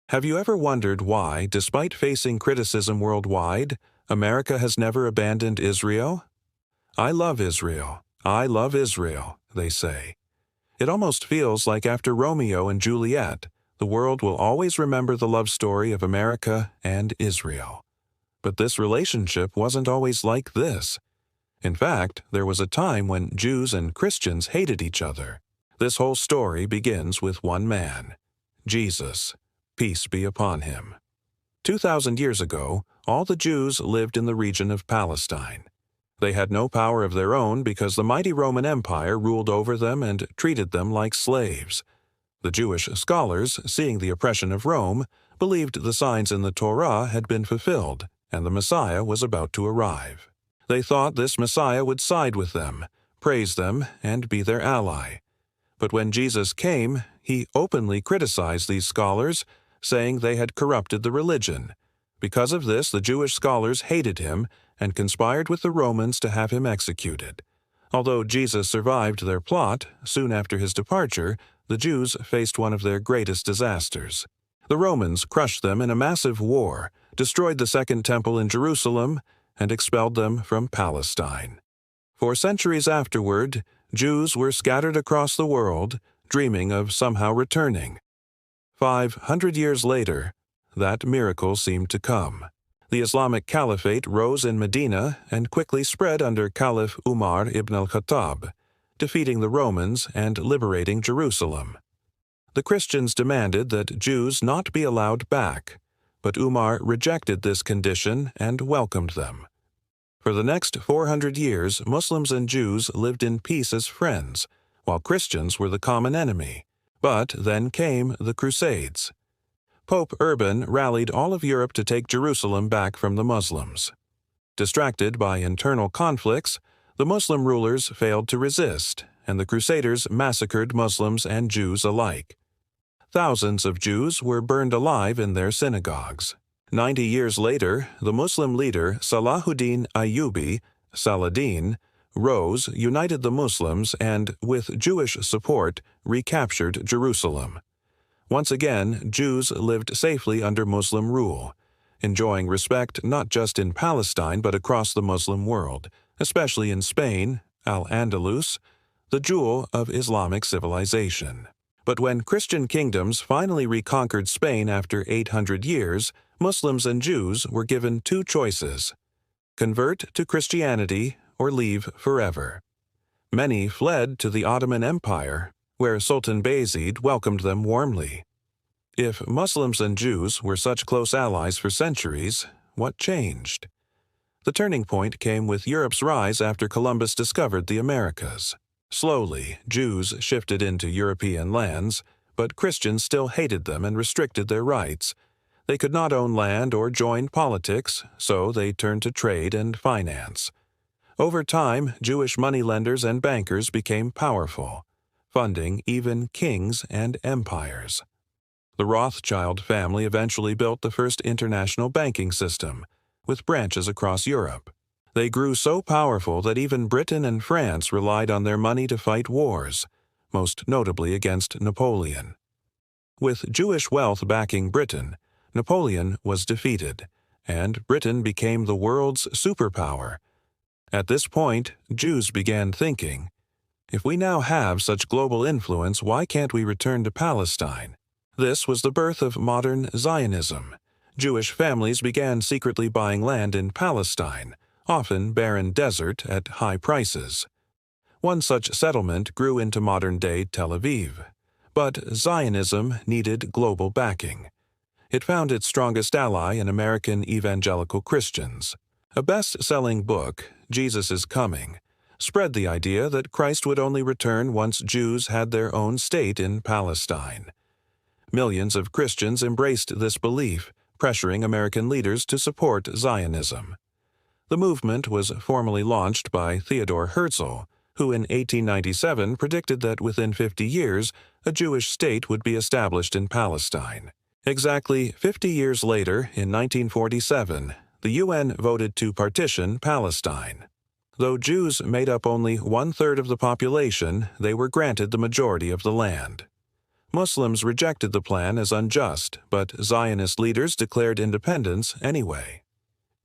Have you ever wondered why, despite facing criticism worldwide, America has never abandoned Israel? I love Israel. I love Israel, they say. It almost feels like after Romeo and Juliet, the world will always remember the love story of America and Israel. But this relationship wasn't always like this. In fact, there was a time when Jews and Christians hated each other. This whole story begins with one man, Jesus. Peace be upon him. 2,000 years ago, all the Jews lived in the region of Palestine. They had no power of their own because the mighty Roman Empire ruled over them and treated them like slaves. The Jewish scholars, seeing the oppression of Rome, believed the signs in the Torah had been fulfilled and the Messiah was about to arrive. They thought this Messiah would side with them, praise them, and be their ally. But when Jesus came, he openly criticized these scholars, saying they had corrupted the religion. Because of this, the Jewish scholars hated him and conspired with the Romans to have him executed. Although Jesus survived their plot, soon after his departure, the Jews faced one of their greatest disasters. The Romans crushed them in a massive war, destroyed the Second Temple in Jerusalem, and expelled them from Palestine. For centuries afterward, Jews were scattered across the world, dreaming of somehow returning. 500 years later, that miracle seemed to come. The Islamic Caliphate rose in Medina and quickly spread under Caliph Umar ibn al-Khattab, defeating the Romans and liberating Jerusalem. The Christians demanded that Jews not be allowed back, but Umar rejected this condition and welcomed them. For the next 400 years, Muslims and Jews lived in peace as friends, while Christians were the common enemy. But then came the Crusades. Pope Urban rallied all of Europe to take Jerusalem back from the Muslims. Distracted by internal conflicts, the Muslim rulers failed to resist, and the Crusaders massacred Muslims and Jews alike. Thousands of Jews were burned alive in their synagogues. 90 years later, the Muslim leader Salahuddin Ayyubi, Saladin, rose, united the Muslims, and, with Jewish support, recaptured Jerusalem. Once again, Jews lived safely under Muslim rule, enjoying respect not just in Palestine but across the Muslim world, especially in Spain, Al-Andalus, the jewel of Islamic civilization. But when Christian kingdoms finally reconquered Spain after 800 years, Muslims and Jews were given two choices: convert to Christianity or leave forever. Many fled to the Ottoman Empire, where Sultan Bayezid welcomed them warmly. If Muslims and Jews were such close allies for centuries, what changed? The turning point came with Europe's rise after Columbus discovered the Americas. Slowly, Jews shifted into European lands, but Christians still hated them and restricted their rights. They could not own land or join politics, so they turned to trade and finance. Over time, Jewish moneylenders and bankers became powerful, funding even kings and empires. The Rothschild family eventually built the first international banking system, with branches across Europe. They grew so powerful that even Britain and France relied on their money to fight wars, most notably against Napoleon. With Jewish wealth backing Britain, Napoleon was defeated, and Britain became the world's superpower. At this point, Jews began thinking, if we now have such global influence, why can't we return to Palestine? This was the birth of modern Zionism. Jewish families began secretly buying land in Palestine, often barren desert at high prices. One such settlement grew into modern-day Tel Aviv. But Zionism needed global backing. It found its strongest ally in American evangelical Christians. A best-selling book, Jesus is Coming, spread the idea that Christ would only return once Jews had their own state in Palestine. Millions of Christians embraced this belief, pressuring American leaders to support Zionism. The movement was formally launched by Theodor Herzl, who in 1897 predicted that within 50 years, a Jewish state would be established in Palestine. Exactly 50 years later, in 1947, the UN voted to partition Palestine. Though Jews made up only 1/3 of the population, they were granted the majority of the land. Muslims rejected the plan as unjust, but Zionist leaders declared independence anyway.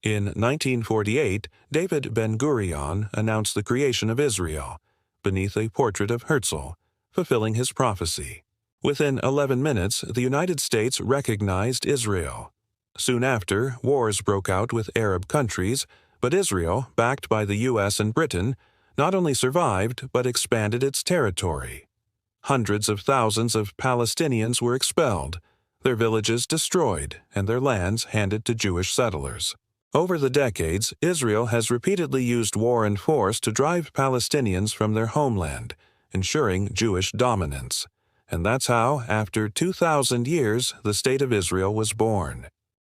In 1948, David Ben-Gurion announced the creation of Israel, beneath a portrait of Herzl, fulfilling his prophecy. Within 11 minutes, the United States recognized Israel. Soon after, wars broke out with Arab countries, but Israel, backed by the U.S. and Britain, not only survived but expanded its territory. Hundreds of thousands of Palestinians were expelled, their villages destroyed, and their lands handed to Jewish settlers. Over the decades, Israel has repeatedly used war and force to drive Palestinians from their homeland, ensuring Jewish dominance. And that's how, after 2,000 years, the State of Israel was born.